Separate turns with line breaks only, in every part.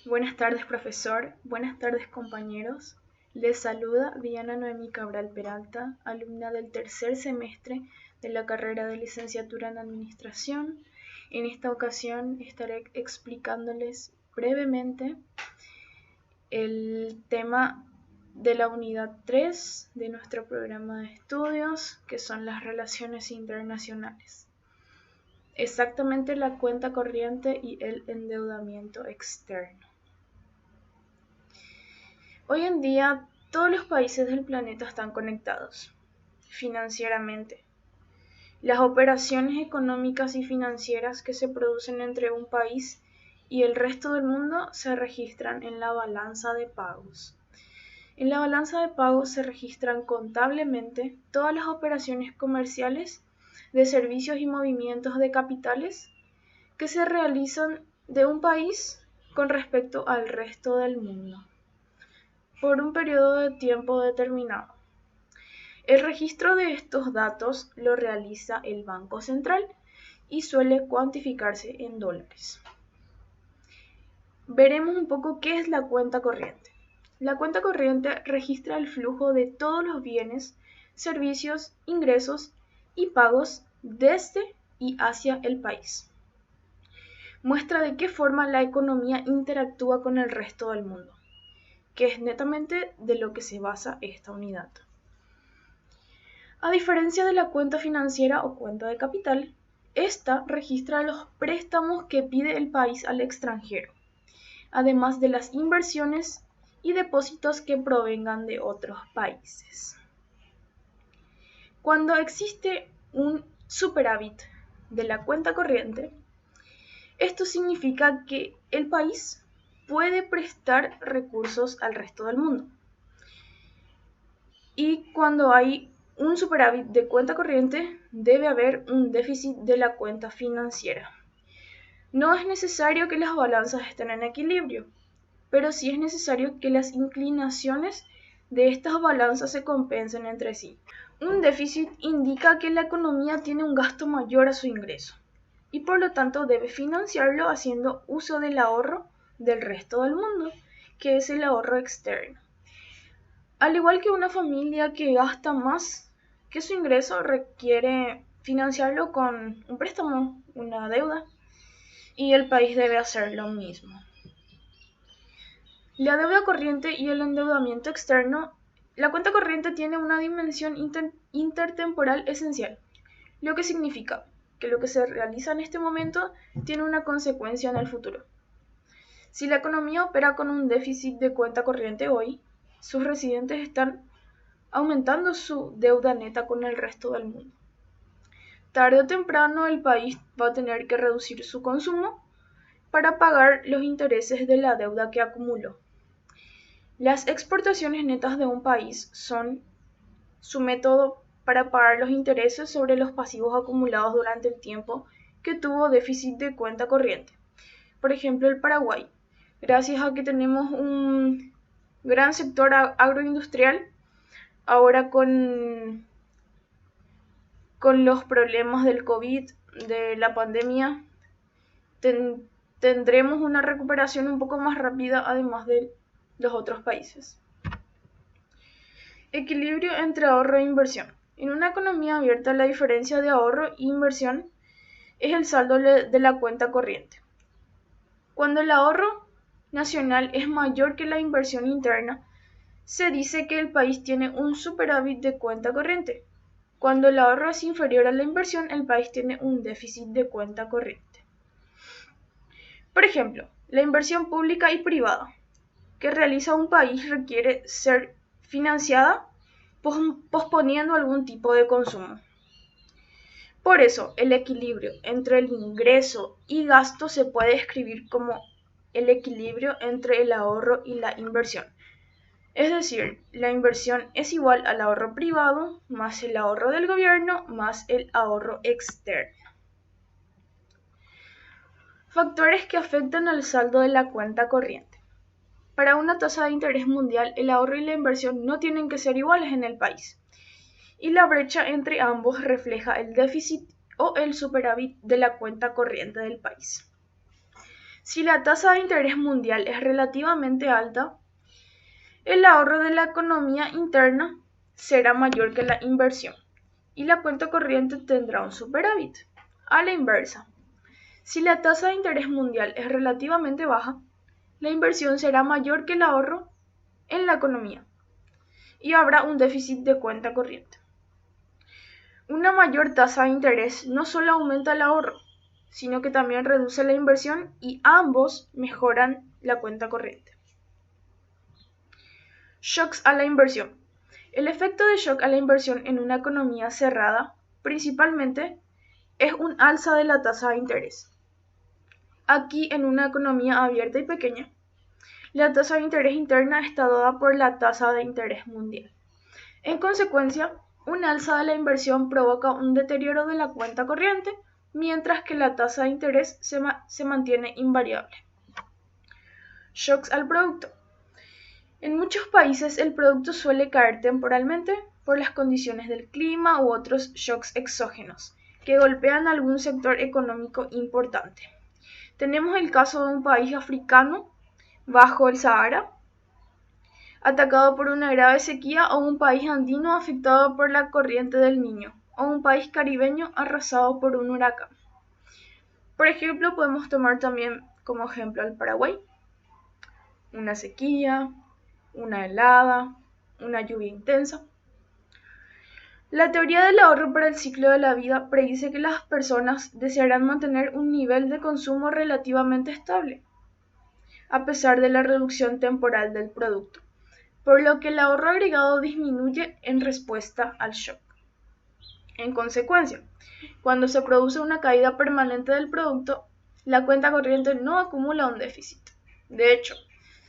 Buenas tardes, profesor. Buenas tardes, compañeros. Les saluda Diana Noemí Cabral Peralta, alumna del tercer semestre de la carrera de licenciatura en Administración. En esta ocasión estaré explicándoles brevemente el tema de la unidad 3 de nuestro programa de estudios, que son las relaciones internacionales. Exactamente la cuenta corriente y el endeudamiento externo. Hoy en día, todos los países del planeta están conectados financieramente. Las operaciones económicas y financieras que se producen entre un país y el resto del mundo se registran en la balanza de pagos. En la balanza de pagos se registran contablemente todas las operaciones comerciales, de servicios y movimientos de capitales que se realizan de un país con respecto al resto del mundo, por un periodo de tiempo determinado. El registro de estos datos lo realiza el Banco Central y suele cuantificarse en dólares. Veremos un poco qué es la cuenta corriente. La cuenta corriente registra el flujo de todos los bienes, servicios, ingresos y pagos desde y hacia el país. Muestra de qué forma la economía interactúa con el resto del mundo, que es netamente de lo que se basa esta unidad. A diferencia de la cuenta financiera o cuenta de capital, esta registra los préstamos que pide el país al extranjero, además de las inversiones y depósitos que provengan de otros países. Cuando existe un superávit de la cuenta corriente, esto significa que el país puede prestar recursos al resto del mundo. Y cuando hay un superávit de cuenta corriente, debe haber un déficit de la cuenta financiera. No es necesario que las balanzas estén en equilibrio, pero sí es necesario que las inclinaciones de estas balanzas se compensen entre sí. Un déficit indica que la economía tiene un gasto mayor a su ingreso y por lo tanto debe financiarlo haciendo uso del ahorro del resto del mundo, que es el ahorro externo. Al igual que una familia que gasta más que su ingreso requiere financiarlo con un préstamo, una deuda, y el país debe hacer lo mismo. La deuda corriente y el endeudamiento externo. La cuenta corriente tiene una dimensión intertemporal esencial, lo que significa que lo que se realiza en este momento tiene una consecuencia en el futuro. Si la economía opera con un déficit de cuenta corriente hoy, sus residentes están aumentando su deuda neta con el resto del mundo. Tarde o temprano el país va a tener que reducir su consumo para pagar los intereses de la deuda que acumuló. Las exportaciones netas de un país son su método para pagar los intereses sobre los pasivos acumulados durante el tiempo que tuvo déficit de cuenta corriente. Por ejemplo, el Paraguay, gracias a que tenemos un gran sector agroindustrial, ahora con los problemas del COVID, de la pandemia, tendremos una recuperación un poco más rápida, además de los otros países. Equilibrio entre ahorro e inversión. En una economía abierta, la diferencia de ahorro e inversión es el saldo de la cuenta corriente. Cuando el ahorro nacional es mayor que la inversión interna, se dice que el país tiene un superávit de cuenta corriente. Cuando el ahorro es inferior a la inversión, el país tiene un déficit de cuenta corriente. Por ejemplo, la inversión pública y privada que realiza un país requiere ser financiada posponiendo algún tipo de consumo. Por eso, el equilibrio entre el ingreso y gasto se puede describir como el equilibrio entre el ahorro y la inversión. Es decir, la inversión es igual al ahorro privado más el ahorro del gobierno más el ahorro externo. Factores que afectan al saldo de la cuenta corriente. Para una tasa de interés mundial, el ahorro y la inversión no tienen que ser iguales en el país, y la brecha entre ambos refleja el déficit o el superávit de la cuenta corriente del país. Si la tasa de interés mundial es relativamente alta, el ahorro de la economía interna será mayor que la inversión y la cuenta corriente tendrá un superávit. A la inversa, si la tasa de interés mundial es relativamente baja, la inversión será mayor que el ahorro en la economía y habrá un déficit de cuenta corriente. Una mayor tasa de interés no solo aumenta el ahorro, sino que también reduce la inversión y ambos mejoran la cuenta corriente. Shocks a la inversión. El efecto de shock a la inversión en una economía cerrada, principalmente, es un alza de la tasa de interés. Aquí, en una economía abierta y pequeña, la tasa de interés interna está dada por la tasa de interés mundial. En consecuencia, un alza de la inversión provoca un deterioro de la cuenta corriente, mientras que la tasa de interés se mantiene invariable. Shocks al producto. En muchos países el producto suele caer temporalmente por las condiciones del clima u otros shocks exógenos que golpean algún sector económico importante. Tenemos el caso de un país africano bajo el Sahara, atacado por una grave sequía, o un país andino afectado por la corriente del Niño, o un país caribeño arrasado por un huracán. Por ejemplo, podemos tomar también como ejemplo al Paraguay, una sequía, una helada, una lluvia intensa. La teoría del ahorro para el ciclo de la vida predice que las personas desearán mantener un nivel de consumo relativamente estable, a pesar de la reducción temporal del producto, por lo que el ahorro agregado disminuye en respuesta al shock. En consecuencia, cuando se produce una caída permanente del producto, la cuenta corriente no acumula un déficit. De hecho,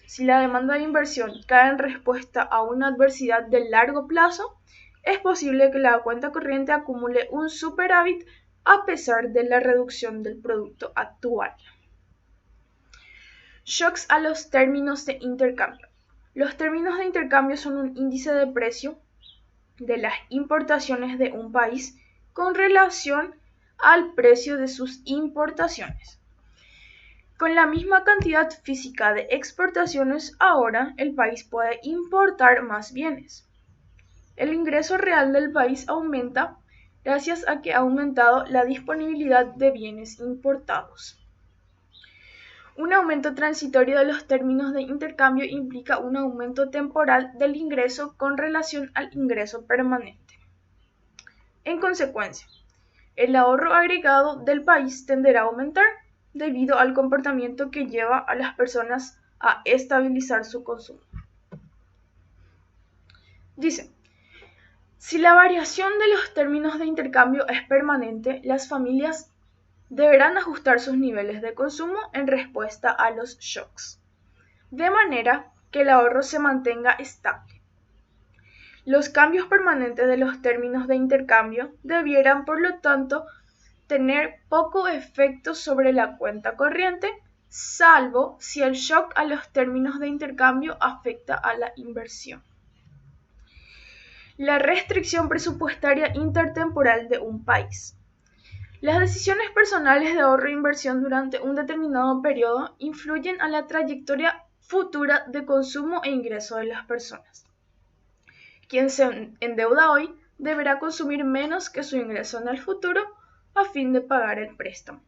si la demanda de inversión cae en respuesta a una adversidad de largo plazo, es posible que la cuenta corriente acumule un superávit a pesar de la reducción del producto actual. Shocks a los términos de intercambio. Los términos de intercambio son un índice de precio de las importaciones de un país con relación al precio de sus importaciones. Con la misma cantidad física de exportaciones, ahora el país puede importar más bienes. El ingreso real del país aumenta gracias a que ha aumentado la disponibilidad de bienes importados. Un aumento transitorio de los términos de intercambio implica un aumento temporal del ingreso con relación al ingreso permanente. En consecuencia, el ahorro agregado del país tenderá a aumentar debido al comportamiento que lleva a las personas a estabilizar su consumo. Dice, si la variación de los términos de intercambio es permanente, las familias deberán ajustar sus niveles de consumo en respuesta a los shocks, de manera que el ahorro se mantenga estable. Los cambios permanentes de los términos de intercambio debieran, por lo tanto, tener poco efecto sobre la cuenta corriente, salvo si el shock a los términos de intercambio afecta a la inversión. La restricción presupuestaria intertemporal de un país. Las decisiones personales de ahorro e inversión durante un determinado periodo influyen a la trayectoria futura de consumo e ingreso de las personas. Quien se endeuda hoy deberá consumir menos que su ingreso en el futuro a fin de pagar el préstamo.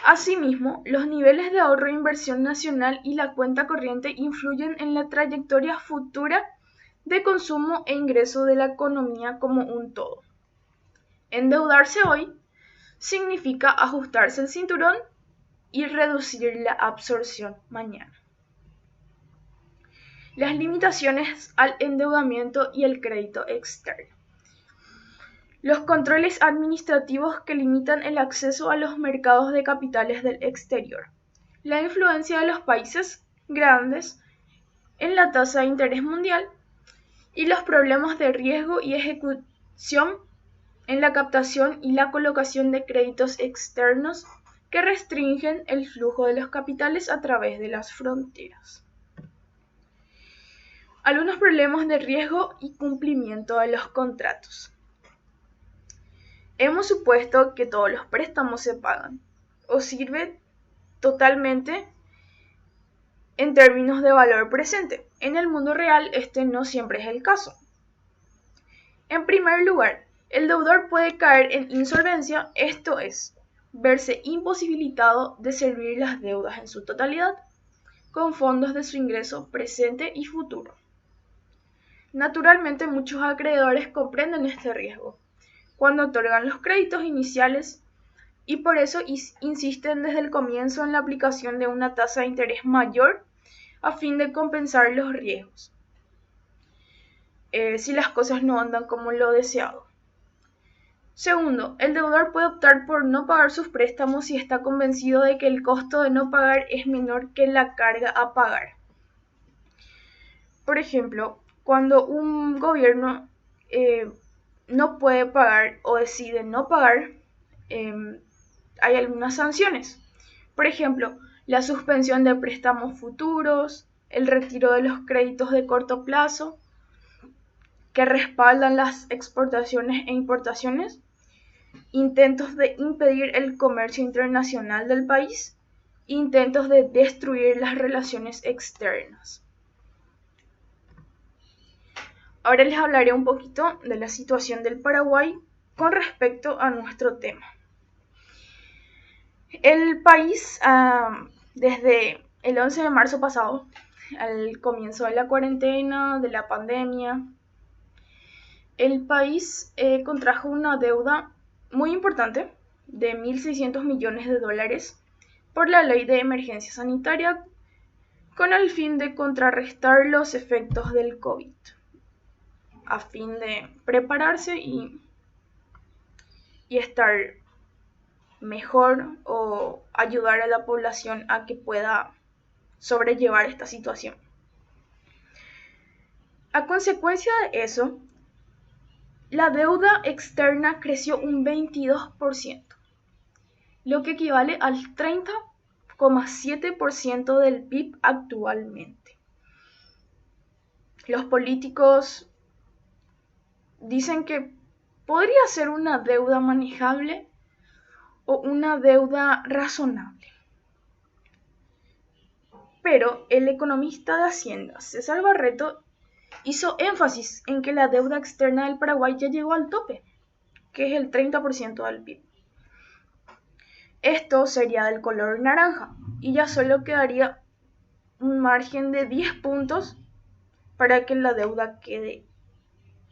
Asimismo, los niveles de ahorro e inversión nacional y la cuenta corriente influyen en la trayectoria futura de consumo e ingreso de la economía como un todo. Endeudarse hoy significa ajustarse el cinturón y reducir la absorción mañana. Las limitaciones al endeudamiento y el crédito externo. Los controles administrativos que limitan el acceso a los mercados de capitales del exterior. La influencia de los países grandes en la tasa de interés mundial y los problemas de riesgo y ejecución en la captación y la colocación de créditos externos que restringen el flujo de los capitales a través de las fronteras. Algunos problemas de riesgo y cumplimiento de los contratos. Hemos supuesto que todos los préstamos se pagan, o sirve totalmente en términos de valor presente. En el mundo real este no siempre es el caso. En primer lugar, el deudor puede caer en insolvencia, esto es, verse imposibilitado de servir las deudas en su totalidad, con fondos de su ingreso presente y futuro. Naturalmente, muchos acreedores comprenden este riesgo cuando otorgan los créditos iniciales y por eso insisten desde el comienzo en la aplicación de una tasa de interés mayor a fin de compensar los riesgos, si las cosas no andan como lo deseado. Segundo, el deudor puede optar por no pagar sus préstamos si está convencido de que el costo de no pagar es menor que la carga a pagar. Por ejemplo, cuando un gobierno no puede pagar o decide no pagar, hay algunas sanciones. Por ejemplo, la suspensión de préstamos futuros, el retiro de los créditos de corto plazo que respaldan las exportaciones e importaciones, intentos de impedir el comercio internacional del país, intentos de destruir las relaciones externas. Ahora les hablaré un poquito de la situación del Paraguay con respecto a nuestro tema. El país, desde el 11 de marzo pasado, al comienzo de la cuarentena, de la pandemia, el país contrajo una deuda muy importante de 1.600 millones de dólares por la ley de emergencia sanitaria con el fin de contrarrestar los efectos del COVID, a fin de prepararse y estar mejor o ayudar a la población a que pueda sobrellevar esta situación. A consecuencia de eso, la deuda externa creció un 22%, lo que equivale al 30,7% del PIB actualmente. Los políticos dicen que podría ser una deuda manejable o una deuda razonable. Pero el economista de Hacienda, César Barreto, hizo énfasis en que la deuda externa del Paraguay ya llegó al tope, que es el 30% del PIB. Esto sería del color naranja y ya solo quedaría un margen de 10 puntos para que la deuda quede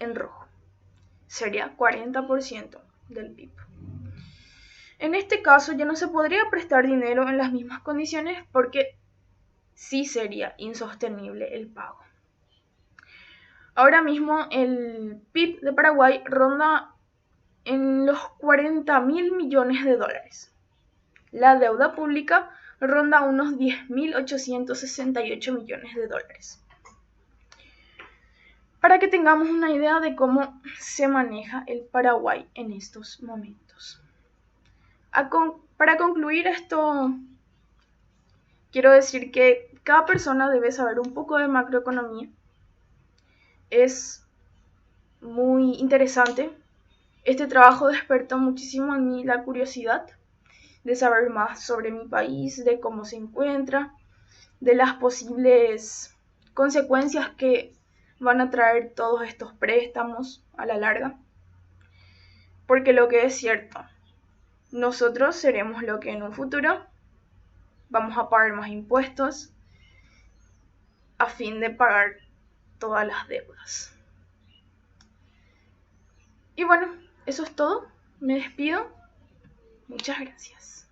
en rojo. Sería 40% del PIB. En este caso ya no se podría prestar dinero en las mismas condiciones porque sí sería insostenible el pago. Ahora mismo el PIB de Paraguay ronda en los 40.000 millones de dólares. La deuda pública ronda unos 10.868 millones de dólares. Para que tengamos una idea de cómo se maneja el Paraguay en estos momentos. Para concluir esto, quiero decir que cada persona debe saber un poco de macroeconomía. Es muy interesante. Este trabajo despertó muchísimo en mí la curiosidad de saber más sobre mi país, de cómo se encuentra, de las posibles consecuencias que van a traer todos estos préstamos a la larga. Porque lo que es cierto, nosotros seremos lo que en un futuro vamos a pagar más impuestos a fin de pagar todas las deudas. Y bueno, eso es todo. Me despido. Muchas gracias.